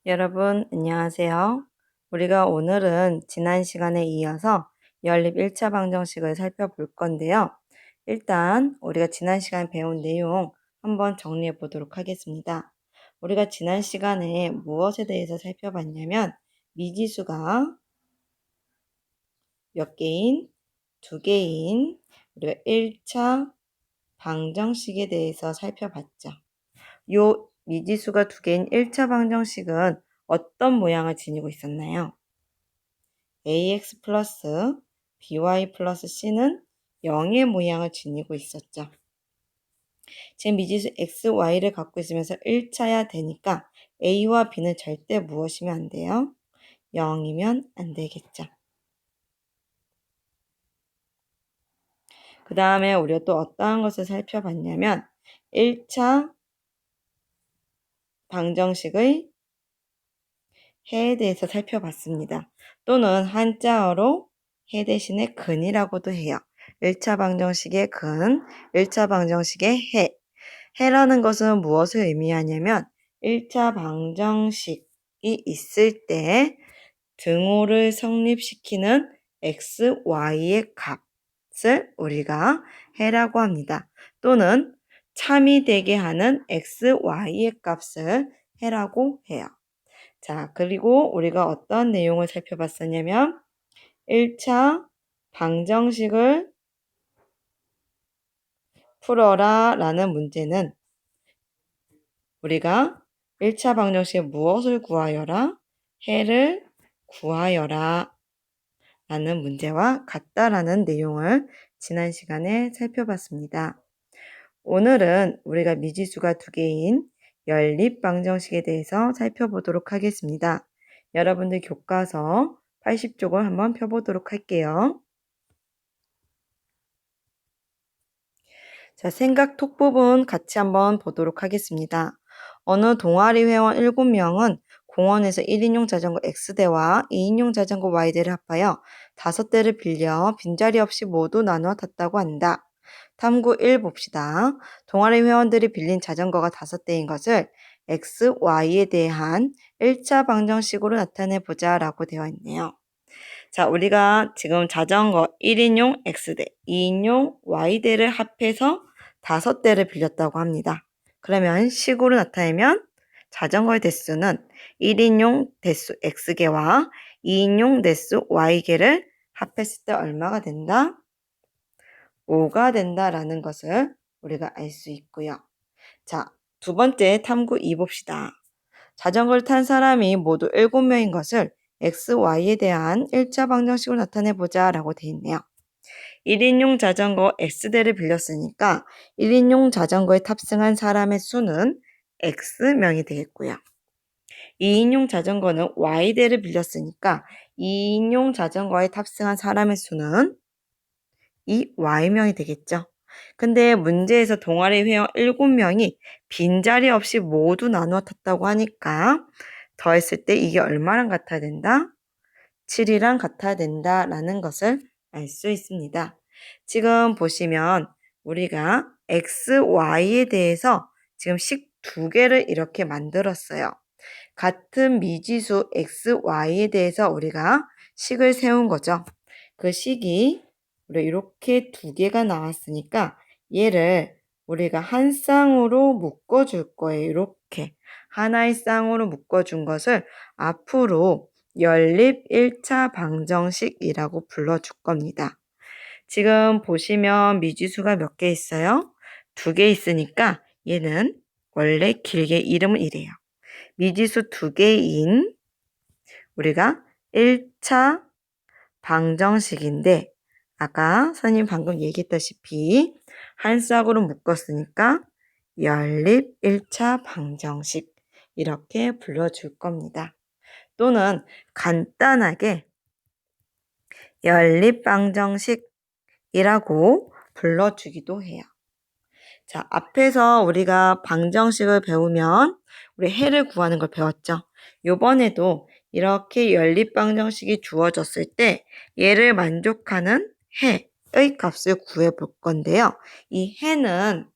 여러분, 안녕하세요. 우리가 오늘은 지난 시간에 이어서 연립 1차 방정식을 살펴볼 건데요. 일단 우리가 지난 시간에 배운 내용 한번 정리해 보도록 하겠습니다. 우리가 지난 시간에 무엇에 대해서 살펴봤냐면 미지수가 몇 개인, 두 개인 우리가 1차 방정식에 대해서 살펴봤죠. 요 미지수가 두 개인 1차 방정식은 어떤 모양을 지니고 있었나요? ax 플러스 by 플러스 c는 0의 모양을 지니고 있었죠. 지금 미지수 x, y를 갖고 있으면서 1차야 되니까 a와 b는 절대 무엇이면 안 돼요? 0이면 안 되겠죠. 그 다음에 우리가 또 어떠한 것을 살펴봤냐면 1차 방정식의 해에 대해서 살펴봤습니다. 또는 한자어로 해 대신에 근이라고도 해요. 1차 방정식의 근, 1차 방정식의 해. 해라는 것은 무엇을 의미하냐면 1차 방정식이 있을 때 등호를 성립시키는 x, y의 값을 우리가 해라고 합니다. 또는 참이 되게 하는 x, y의 값을 해라고 해요. 자, 그리고 우리가 어떤 내용을 살펴봤었냐면 1차 방정식을 풀어라 라는 문제는 우리가 1차 방정식에 무엇을 구하여라? 해를 구하여라 라는 문제와 같다라는 내용을 지난 시간에 살펴봤습니다. 오늘은 우리가 미지수가 두 개인 연립 방정식에 대해서 살펴보도록 하겠습니다. 여러분들 교과서 80쪽을 한번 펴보도록 할게요. 자, 생각톡 부분 같이 한번 보도록 하겠습니다. 어느 동아리 회원 7명은 공원에서 1인용 자전거 X대와 2인용 자전거 Y대를 합하여 5대를 빌려 빈자리 없이 모두 나누어 탔다고 한다. 탐구 1 봅시다. 동아리 회원들이 빌린 자전거가 5대인 것을 X, Y에 대한 1차 방정식으로 나타내보자 라고 되어 있네요. 자, 우리가 지금 자전거 1인용 X대, 2인용 Y대를 합해서 5대를 빌렸다고 합니다. 그러면 식으로 나타내면 자전거의 대수는 1인용 대수 X개와 2인용 대수 Y개를 합했을 때 얼마가 된다? 5가 된다라는 것을 우리가 알 수 있고요. 자, 두 번째 탐구 2 봅시다. 자전거를 탄 사람이 모두 7명인 것을 x, y에 대한 1차 방정식으로 나타내보자 라고 되어 있네요. 1인용 자전거 X대를 빌렸으니까 1인용 자전거에 탑승한 사람의 수는 X명이 되겠고요. 2인용 자전거는 Y대를 빌렸으니까 2인용 자전거에 탑승한 사람의 수는 이 Y명이 되겠죠. 근데 문제에서 동아리 회원 7명이 빈자리 없이 모두 나누어 탔다고 하니까 더했을 때 이게 얼마랑 같아야 된다? 7이랑 같아야 된다라는 것을 알 수 있습니다. 지금 보시면 우리가 x, y에 대해서 지금 식 두 개를 이렇게 만들었어요. 같은 미지수 x, y에 대해서 우리가 식을 세운 거죠. 그 식이 우리 이렇게 두 개가 나왔으니까 얘를 우리가 한 쌍으로 묶어줄 거예요. 이렇게 하나의 쌍으로 묶어준 것을 앞으로 연립 1차 방정식이라고 불러줄 겁니다. 지금 보시면 미지수가 몇 개 있어요? 2개 있으니까 얘는 원래 길게 이름은 이래요. 미지수 2개인 우리가 1차 방정식인데 아까 선생님 방금 얘기했다시피 한 싹으로 묶었으니까 연립 1차 방정식 이렇게 불러줄 겁니다. 또는 간단하게 연립 방정식이라고 불러주기도 해요. 자, 앞에서 우리가 방정식을 배우면 우리 해를 구하는 걸 배웠죠. 요번에도 이렇게 연립 방정식이 주어졌을 때 얘를 만족하는 해의 값을 구해 볼 건데요. 이 해는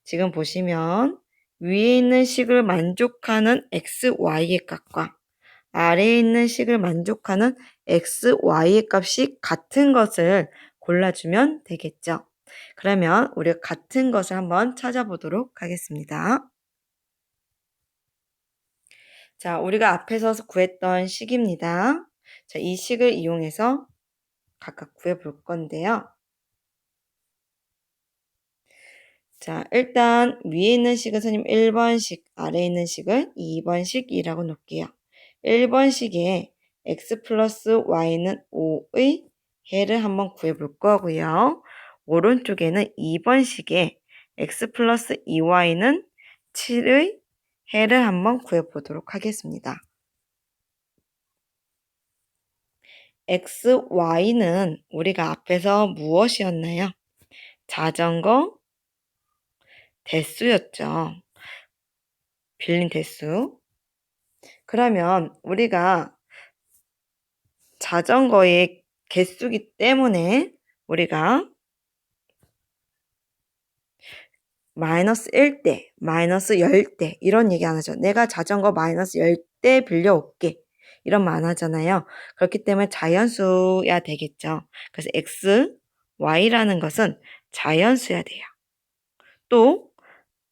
지금 보시면 위에 있는 식을 만족하는 x, y의 값과 아래에 있는 식을 만족하는 x, y의 값이 같은 것을 골라주면 되겠죠. 그러면 우리가 같은 것을 한번 찾아보도록 하겠습니다. 자, 우리가 앞에서 구했던 식입니다. 자, 이 식을 이용해서 각각 구해볼 건데요. 자, 일단 위에 있는 식은 선생님 1번식, 아래에 있는 식을 2번식이라고 놓을게요. 1번식에 x 플러스 y는 5의 해를 한번 구해볼 거고요. 오른쪽에는 2번식에 x 플러스 2y는 7의 해를 한번 구해보도록 하겠습니다. x, y는 우리가 앞에서 무엇이었나요? 자전거 대수였죠. 빌린 대수. 그러면 우리가 자전거의 개수기 때문에 우리가 마이너스 1대, 마이너스 10대 이런 얘기 안 하죠. 내가 자전거 마이너스 10대 빌려올게. 이런 말 안 하잖아요. 그렇기 때문에 자연수야 되겠죠. 그래서 x, y라는 것은 자연수야 돼요. 또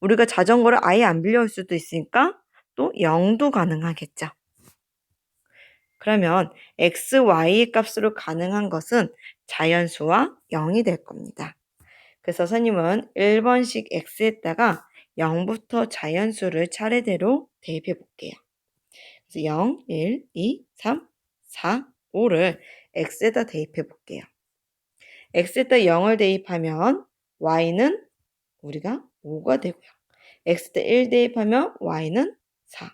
우리가 자전거를 아예 안 빌려올 수도 있으니까 또 0도 가능하겠죠. 그러면 x, y의 값으로 가능한 것은 자연수와 0이 될 겁니다. 그래서 선생님은 1번식 x에다가 0부터 자연수를 차례대로 대입해 볼게요. 그래서 0, 1, 2, 3, 4, 5를 x에다 대입해 볼게요. x에다 0을 대입하면 y는 우리가 5가 되고요. x에다 1 대입하면 y는 4.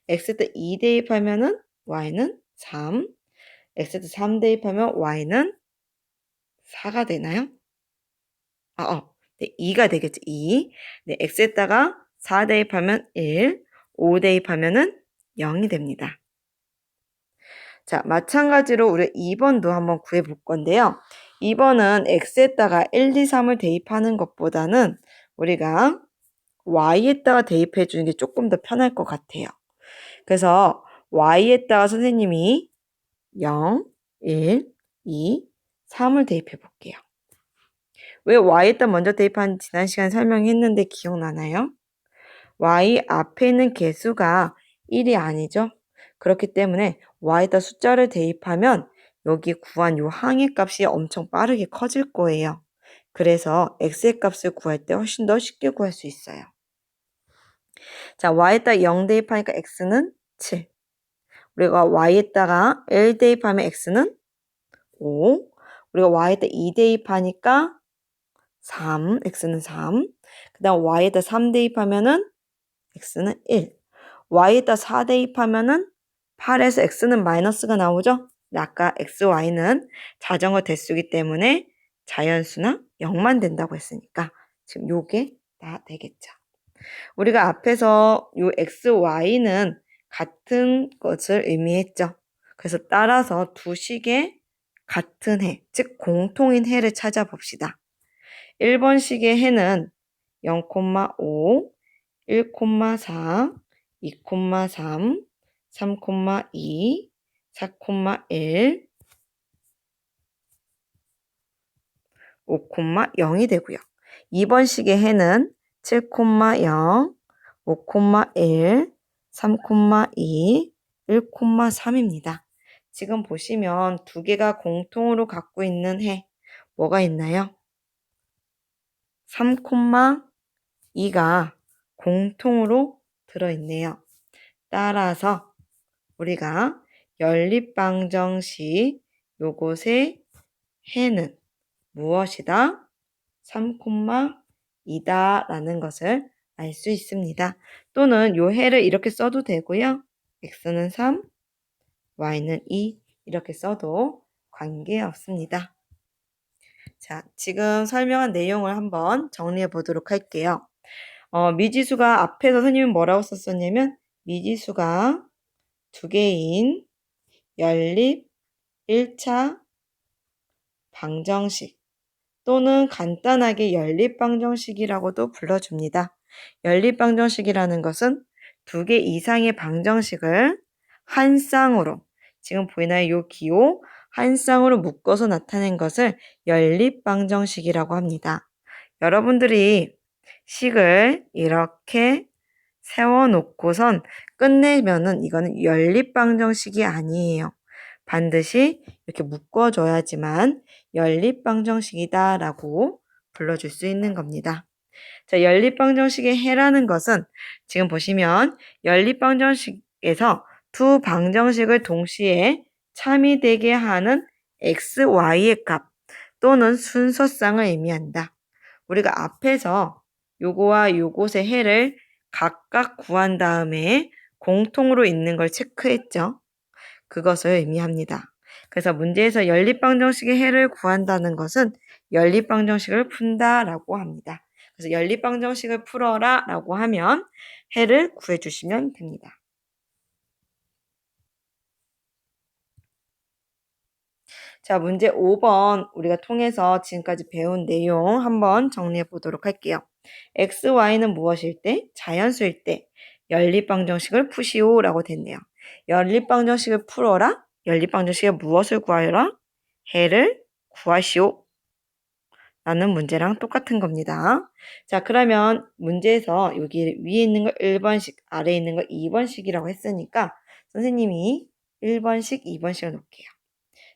x에다 2 대입하면 y는 3. x에다 3 대입하면 y는 4가 되나요? 네, 2가 되겠죠. 2. 네, x에다가 4 대입하면 1, 5 대입하면은 0이 됩니다. 자, 마찬가지로 우리 2번도 한번 구해 볼 건데요. 2번은 x에다가 1, 2, 3을 대입하는 것보다는 우리가 y에다가 대입해 주는 게 조금 더 편할 것 같아요. 그래서 y에다가 선생님이 0, 1, 2, 3을 대입해 볼게요. 왜 y에다 먼저 대입하는지 지난 시간에 설명했는데 기억나나요? y 앞에 있는 개수가 1이 아니죠? 그렇기 때문에 y에다 숫자를 대입하면 여기 구한 요 항의 값이 엄청 빠르게 커질 거예요. 그래서 x의 값을 구할 때 훨씬 더 쉽게 구할 수 있어요. 자, y에다 0 대입하니까 x는 7. 우리가 y에다가 1 대입하면 x는 5. 우리가 y에다 2 대입하니까 3, x는 3. 그 다음 y에다 3 대입하면은 x는 1. y에다 4 대입하면은 8에서 x는 마이너스가 나오죠? 아까 x, y는 자전거 대수기 때문에 자연수나 0만 된다고 했으니까 지금 요게 다 되겠죠. 우리가 앞에서 요 x, y는 같은 것을 의미했죠. 그래서 따라서 두 식의 같은 해, 즉 공통인 해를 찾아봅시다. 1번식의 해는 0,5, 1,4, 2,3, 3,2, 4,1, 5,0이 되고요. 2번식의 해는 7,0, 5,1, 3,2, 1,3입니다. 지금 보시면 두 개가 공통으로 갖고 있는 해 뭐가 있나요? 3,2가 공통으로 들어있네요. 따라서 우리가 연립방정식 요것의 해는 무엇이다? 3,2다 라는 것을 알 수 있습니다. 또는 요 해를 이렇게 써도 되고요. x는 3, y는 2 이렇게 써도 관계없습니다. 자, 지금 설명한 내용을 한번 정리해 보도록 할게요. 미지수가 앞에서 선생님은 뭐라고 썼었냐면 미지수가 두 개인 연립 1차 방정식 또는 간단하게 연립방정식이라고도 불러줍니다. 연립방정식이라는 것은 두 개 이상의 방정식을 한 쌍으로, 지금 보이나요? 요 기호 한 쌍으로 묶어서 나타낸 것을 연립방정식이라고 합니다. 여러분들이 식을 이렇게 세워놓고선 끝내면은 이거는 연립방정식이 아니에요. 반드시 이렇게 묶어줘야지만 연립방정식이다라고 불러줄 수 있는 겁니다. 자, 연립방정식의 해라는 것은 지금 보시면 연립방정식에서 두 방정식을 동시에 참이되게 하는 x, y의 값 또는 순서쌍을 의미한다. 우리가 앞에서 요거와 요것의 해를 각각 구한 다음에 공통으로 있는 걸 체크했죠. 그것을 의미합니다. 그래서 문제에서 연립방정식의 해를 구한다는 것은 연립방정식을 푼다라고 합니다. 그래서 연립방정식을 풀어라 라고 하면 해를 구해주시면 됩니다. 자, 문제 5번 우리가 통해서 지금까지 배운 내용 한번 정리해 보도록 할게요. x, y는 무엇일 때? 자연수일 때 연립방정식을 푸시오 라고 됐네요. 연립방정식을 풀어라? 연립방정식의 무엇을 구하여라? 해를 구하시오 라는 문제랑 똑같은 겁니다. 자, 그러면 문제에서 여기 위에 있는 거 1번식, 아래에 있는 거 2번식이라고 했으니까 선생님이 1번식, 2번식을 놓을게요.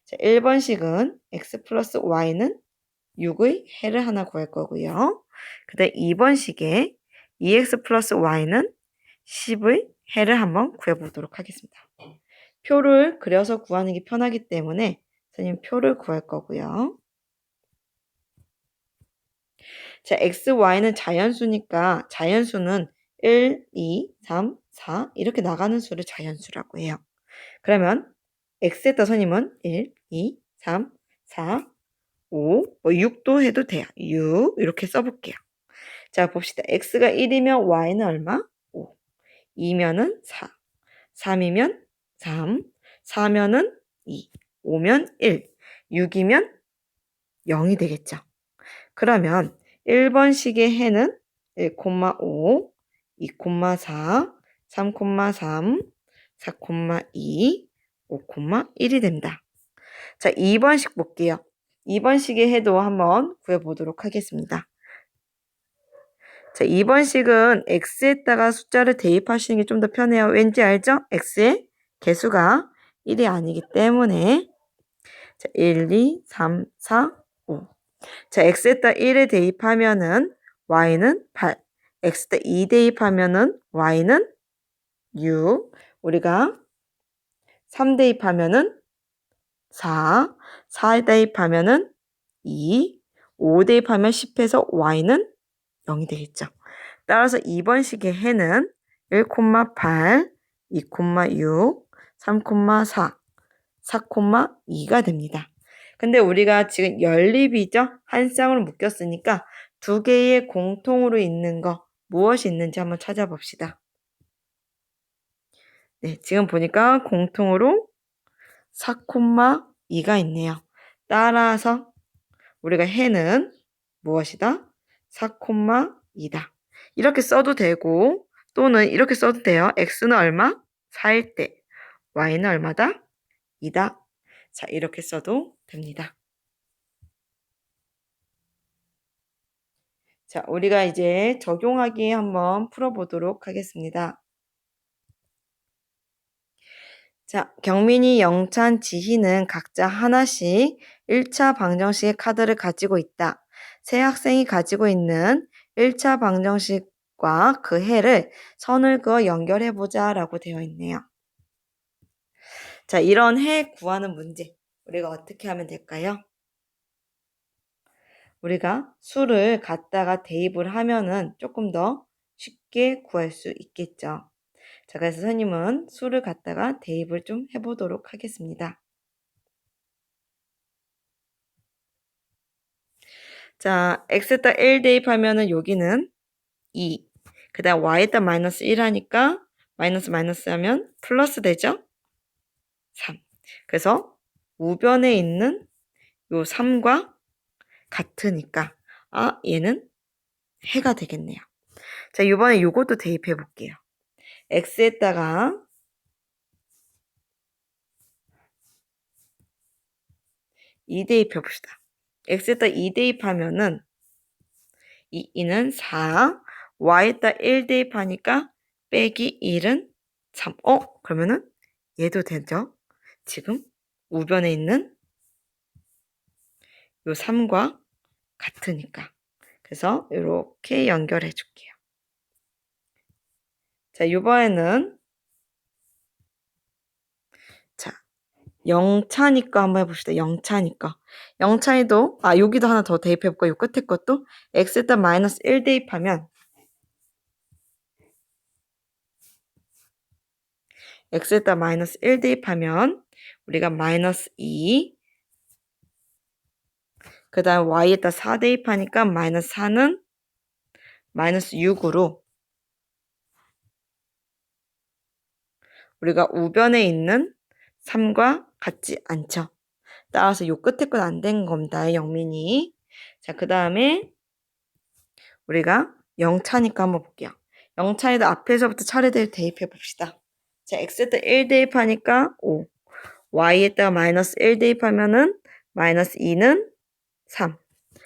자, 1번식은 x 플러스 y는 6의 해를 하나 구할 거고요. 그 다음 2번식에 2x 플러스 y는 10의 해를 한번 구해보도록 하겠습니다. 표를 그려서 구하는 게 편하기 때문에 선생님 표를 구할 거고요. 자, x, y는 자연수니까 자연수는 1, 2, 3, 4 이렇게 나가는 수를 자연수라고 해요. 그러면 x에다 선임은 1, 2, 3, 4, 5, 6도 해도 돼요. 6 이렇게 써볼게요. 자, 봅시다. x가 1이면 y는 얼마? 5. 2면은 4. 3이면 3. 4면은 2. 5면 1. 6이면 0이 되겠죠. 그러면 1번식의 해는 1,5, 2,4, 3,3, 4,2, 5,1이 됩니다. 자, 2번식 볼게요. 2번식의 해도 한번 구해보도록 하겠습니다. 자, 2번식은 x에다가 숫자를 대입하시는 게 좀 더 편해요. 왠지 알죠? x의 개수가 1이 아니기 때문에 자, 1, 2, 3, 4, 5. 자, x에다 1을 대입하면은 y는 8. x에다 2 대입하면은 y는 6. 우리가 3 대입하면은 4. 4 대입하면은 2. 5 대입하면 10해서 y는 0이 되겠죠. 따라서 2번식의 해는 1,8, 2,6, 3,4, 4,2가 됩니다. 근데 우리가 지금 연립이죠? 한 쌍으로 묶였으니까 두 개의 공통으로 있는 거 무엇이 있는지 한번 찾아봅시다. 네, 지금 보니까 공통으로 4,2가 있네요. 따라서 우리가 해는 무엇이다? 4,2다. 이렇게 써도 되고 또는 이렇게 써도 돼요. x는 얼마? 4일 때 y는 얼마다? 2다. 자, 이렇게 써도 됩니다. 자, 우리가 이제 적용하기 한번 풀어보도록 하겠습니다. 자, 경민이, 영찬, 지희는 각자 하나씩 1차 방정식의 카드를 가지고 있다. 세 학생이 가지고 있는 1차 방정식과 그 해를 선을 그어 연결해보자 라고 되어 있네요. 자, 이런 해 구하는 문제 우리가 어떻게 하면 될까요? 우리가 수를 갖다가 대입을 하면은 조금 더 쉽게 구할 수 있겠죠. 자, 그래서 선생님은 수를 갖다가 대입을 좀 해보도록 하겠습니다. 자, x에다 1 대입하면은 여기는 2. 그 다음 y에다 마이너스 1 하니까 마이너스 마이너스 하면 플러스 되죠? 3. 그래서 우변에 있는 요 3과 같으니까 얘는 해가 되겠네요. 자, 이번에 요것도 대입해 볼게요. x에다가 2 대입해 봅시다. x에다 2 대입하면은 이는 4, y에다 1 대입하니까 빼기 1은 3. 그러면은 얘도 되죠? 지금 우변에 있는 요 3과 같으니까. 그래서 이렇게 연결해 줄게요. 자, 이번에는 자, 영차니까 한번 해봅시다. 영차니까. 영차에도 여기도 하나 더 대입해 볼까요? 요 끝에 것도 x에다 마이너스 1 대입하면 x에다 마이너스 1 대입하면 우리가 마이너스 2, 그 다음 y에다 4 대입하니까 마이너스 4는 마이너스 6으로 우리가 우변에 있는 3과 같지 않죠. 따라서 요 끝에 건 안 된 겁니다. 영민이. 자, 그 다음에 우리가 영차니까 한번 볼게요. 영차에도 앞에서부터 차례대로 대입해 봅시다. 자, x에다 1 대입하니까 5, y에다가 마이너스 1 대입하면은 마이너스 2는 3.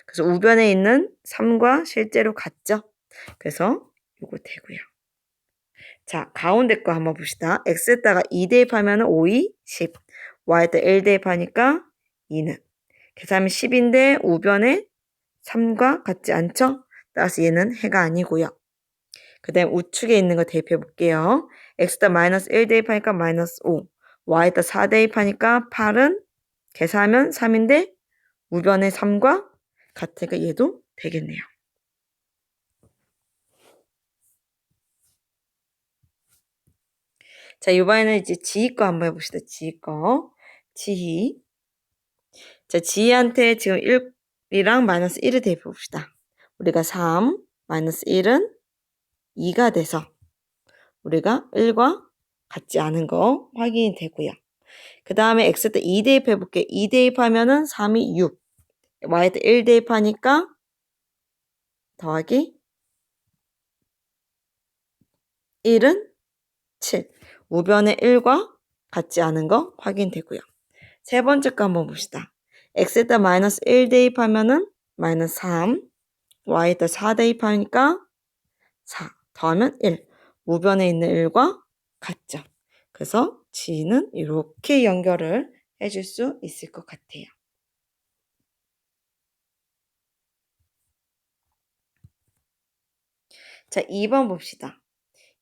그래서 우변에 있는 3과 실제로 같죠? 그래서 요거 되고요. 자, 가운데 거 한번 봅시다. x에다가 2 대입하면 5, 2, 10. y에다 1 대입하니까 2는. 계산하면 10인데 우변에 3과 같지 않죠? 따라서 얘는 해가 아니고요. 그 다음 우측에 있는 거 대입해 볼게요. x에다 마이너스 1 대입하니까 마이너스 5. y에다 4 대입하니까 8은 계산하면 3인데 우변에 3과 같으니까 얘도 되겠네요. 자, 이번에는 이제 지희 거 한번 해봅시다. 지희 거. 지희. 자, 지희한테 지금 1이랑 마이너스 1을 대입해 봅시다. 우리가 3, 마이너스 1은 2가 돼서 우리가 1과 같지 않은 거 확인이 되고요. 그 다음에 x에다 2 대입해 볼게요. 2 대입하면은 3이 6. y에다 1 대입하니까 더하기 1은 7. 우변의 1과 같지 않은 거 확인되고요. 세 번째 거 한번 봅시다. x에다 마이너스 1 대입하면은 마이너스 3. y에다 4 대입하니까 4. 더하면 1. 우변에 있는 1과 같죠. 그래서 지는 이렇게 연결을 해줄 수 있을 것 같아요. 자, 2번 봅시다.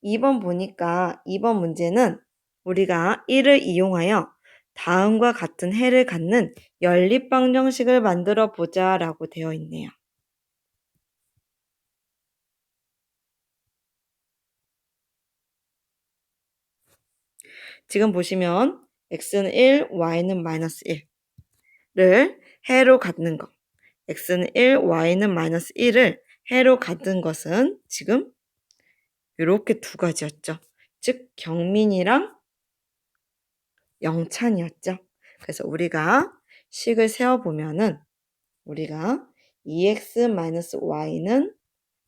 2번 보니까 2번 문제는 우리가 1을 이용하여 다음과 같은 해를 갖는 연립방정식을 만들어 보자 라고 되어 있네요. 지금 보시면 x는 1, y는 마이너스 1을 해로 갖는 것. x는 1, y는 마이너스 1을 해로 갖는 것은 지금 이렇게 두 가지였죠. 즉 경민이랑 영찬이었죠. 그래서 우리가 식을 세어보면은 우리가 2x-y는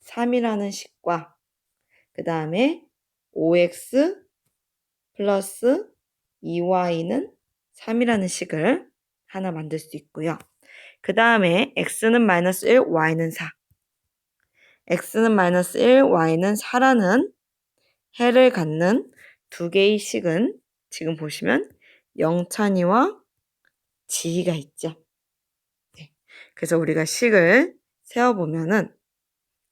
3이라는 식과 그 다음에 5x 플러스 2y는 3이라는 식을 하나 만들 수 있고요. 그 다음에 x는 마이너스 1, y는 4. x는 마이너스 1, y는 4라는 해를 갖는 두 개의 식은 지금 보시면 영찬이와 지희가 있죠. 네. 그래서 우리가 식을 세어보면은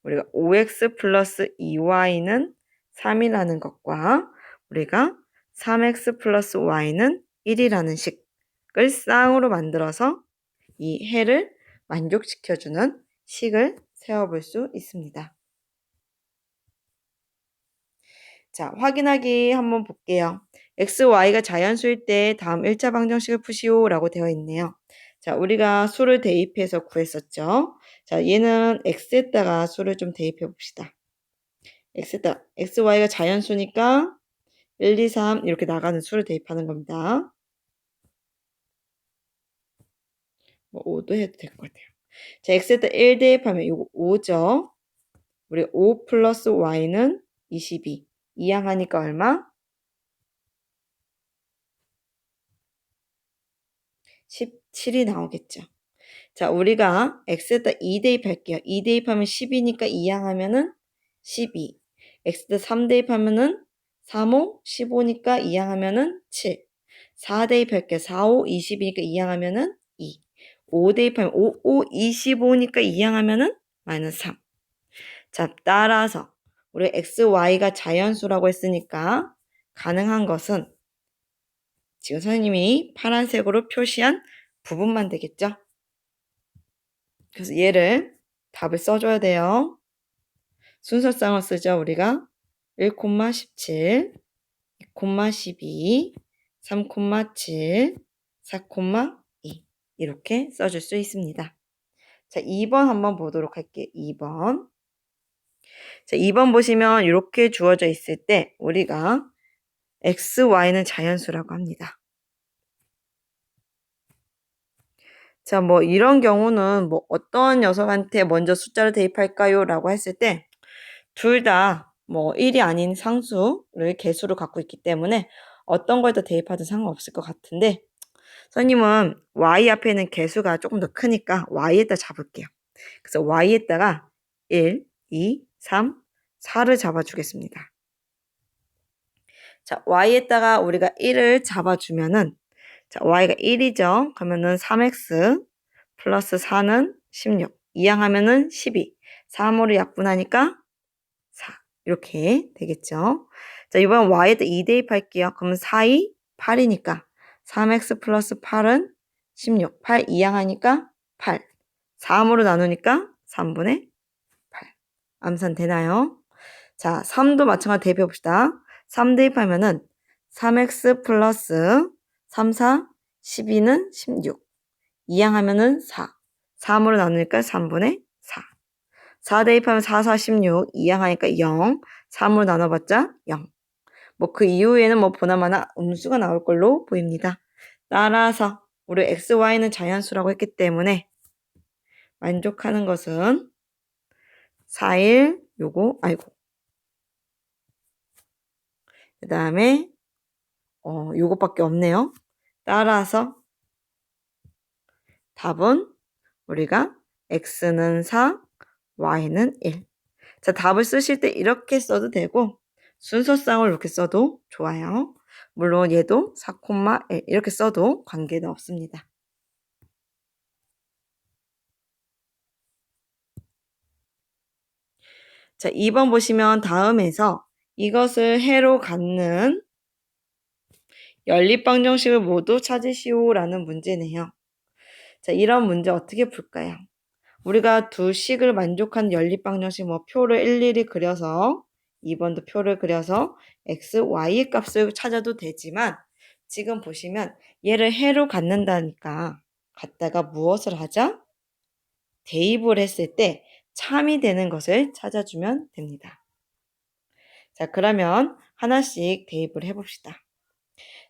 우리가 5x 플러스 2y는 3이라는 것과 우리가 3x 플러스 y는 1이라는 식을 쌍으로 만들어서 이 해를 만족시켜주는 식을 세워볼 수 있습니다. 자, 확인하기 한번 볼게요. x, y가 자연수일 때 다음 1차 방정식을 푸시오 라고 되어 있네요. 자, 우리가 수를 대입해서 구했었죠. 자, 얘는 x에다가 수를 좀 대입해 봅시다. x에다 x, y가 자연수니까 1, 2, 3 이렇게 나가는 수를 대입하는 겁니다. 뭐 5도 해도 될 것 같아요. 자, x에다 1 대입하면 이거 5죠. 우리 5 플러스 y는 22. 이항하니까 얼마? 17이 나오겠죠. 자, 우리가 x에다 2 대입할게요. 2 대입하면 10이니까 이항하면은 12. x에다 3 대입하면은 3, 5, 15니까 이항하면은 7. 4 대입할게요. 4, 5, 20이니까 이항하면은 2. 5 대입하면 5, 5, 25니까 이항하면은 마이너스 3. 자, 따라서 우리 x, y가 자연수라고 했으니까 가능한 것은 지금 선생님이 파란색으로 표시한 부분만 되겠죠? 그래서 얘를 답을 써줘야 돼요. 순서쌍을 쓰죠, 우리가. 1,17, 2,12, 3,7, 4,2 이렇게 써줄 수 있습니다. 자, 2번 한번 보도록 할게요. 2번. 자, 2번 보시면 이렇게 주어져 있을 때 우리가 x, y는 자연수라고 합니다. 자, 뭐 이런 경우는 뭐 어떤 녀석한테 먼저 숫자를 대입할까요? 라고 했을 때 둘 다 뭐 1이 아닌 상수를 개수로 갖고 있기 때문에 어떤 걸 더 대입하든 상관없을 것 같은데 선생님은 y 앞에는 개수가 조금 더 크니까 y에다 잡을게요. 그래서 y에다가 1, 2, 3, 4를 잡아주겠습니다. 자, y에다가 우리가 1을 잡아주면은 자, y가 1이죠. 그러면은 3x 플러스 4는 16. 이항하면은 12. 3으로 약분하니까 4. 이렇게 되겠죠. 자, 이번 y에다 2 대입할게요. 그러면 4, 2, 8이니까 3x 플러스 8은 16. 8 이항하니까 8. 3으로 나누니까 3분의 8. 암산 되나요? 자, 3도 마찬가지로 대입해봅시다. 3 대입하면은 3x 플러스 3, 4, 12는 16. 이항하면은 4. 3으로 나누니까 3분의 4. 4 대입하면 4, 4, 16. 이항하니까 0. 3으로 나눠봤자 0. 뭐 그 이후에는 뭐 보나마나 음수가 나올 걸로 보입니다. 따라서 우리 x, y는 자연수라고 했기 때문에 만족하는 것은 4, 1, 요거, 아이고. 그 다음에 요것밖에 없네요. 따라서 답은 우리가 x는 4, y는 1. 자, 답을 쓰실 때 이렇게 써도 되고 순서쌍을 이렇게 써도 좋아요. 물론 얘도 4,1 이렇게 써도 관계는 없습니다. 자, 2번 보시면 다음에서 이것을 해로 갖는 연립방정식을 모두 찾으시오라는 문제네요. 자, 이런 문제 어떻게 풀까요? 우리가 두 식을 만족한 연립방정식 뭐 표를 일일이 그려서 2번도 표를 그려서 x, y의 값을 찾아도 되지만 지금 보시면 얘를 해로 갖는다니까 갖다가 무엇을 하자? 대입을 했을 때 참이 되는 것을 찾아주면 됩니다. 자, 그러면 하나씩 대입을 해봅시다.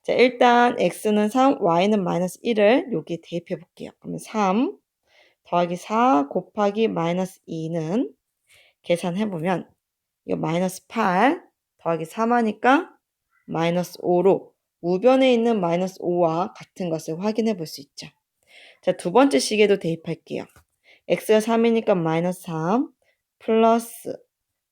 자, 일단 x는 3, y는 마이너스 1을 여기 대입해 볼게요. 그러면 3 더하기 4 곱하기 마이너스 2는 계산해보면 이거 마이너스 8 더하기 3 하니까 마이너스 5로 우변에 있는 마이너스 5와 같은 것을 확인해 볼 수 있죠. 자, 두 번째 식에도 대입할게요. x가 3이니까 마이너스 3 플러스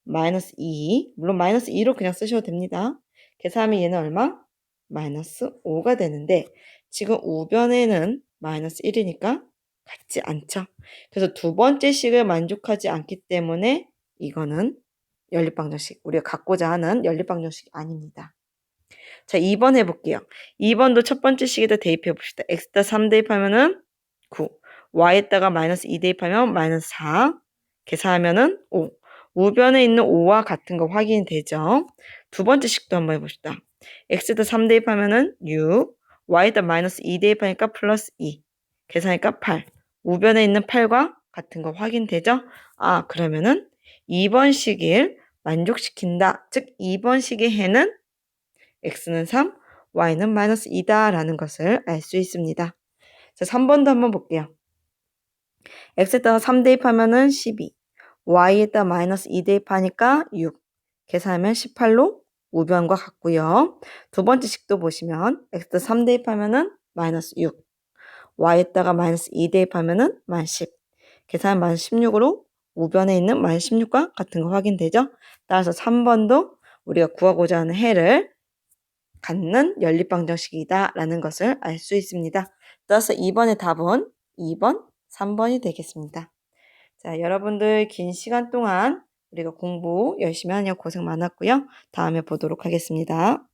마이너스 2 물론 마이너스 2로 그냥 쓰셔도 됩니다. 계산하면 얘는 얼마? 마이너스 5가 되는데 지금 우변에는 마이너스 1이니까 같지 않죠. 그래서 두 번째 식을 만족하지 않기 때문에 이거는 연립방정식, 우리가 갖고자 하는 연립방정식이 아닙니다. 자, 2번 해볼게요. 2번도 첫 번째 식에다 대입해 봅시다. x에다 3 대입하면은 9, y에다가 마이너스 2 대입하면 마이너스 4, 계산하면은 5. 우변에 있는 5와 같은 거 확인이 되죠. 두 번째 식도 한번 해봅시다. x에다 3 대입하면은 6, y에다 마이너스 2 대입하니까 플러스 2, 계산하니까 8. 우변에 있는 8과 같은 거 확인되죠? 아, 그러면은 2번 식을 만족시킨다. 즉 2번 식의 해는 x는 3, y는 마이너스 2다 라는 것을 알 수 있습니다. 자, 3번도 한번 볼게요. x에다가 3 대입하면은 12, y에다 마이너스 2 대입하니까 6. 계산하면 18로 우변과 같고요. 두 번째 식도 보시면 x에다 3 대입하면은 마이너스 6. y에다가 마이너스 2 대입하면은 마이너스 10. 계산하면 마이너스 16으로 우변에 있는 마이너스 16과 같은 거 확인되죠? 따라서 3번도 우리가 구하고자 하는 해를 갖는 연립방정식이다 라는 것을 알 수 있습니다. 따라서 2번의 답은 2번, 3번이 되겠습니다. 자, 여러분들 긴 시간 동안 우리가 공부 열심히 하느라 고생 많았고요. 다음에 보도록 하겠습니다.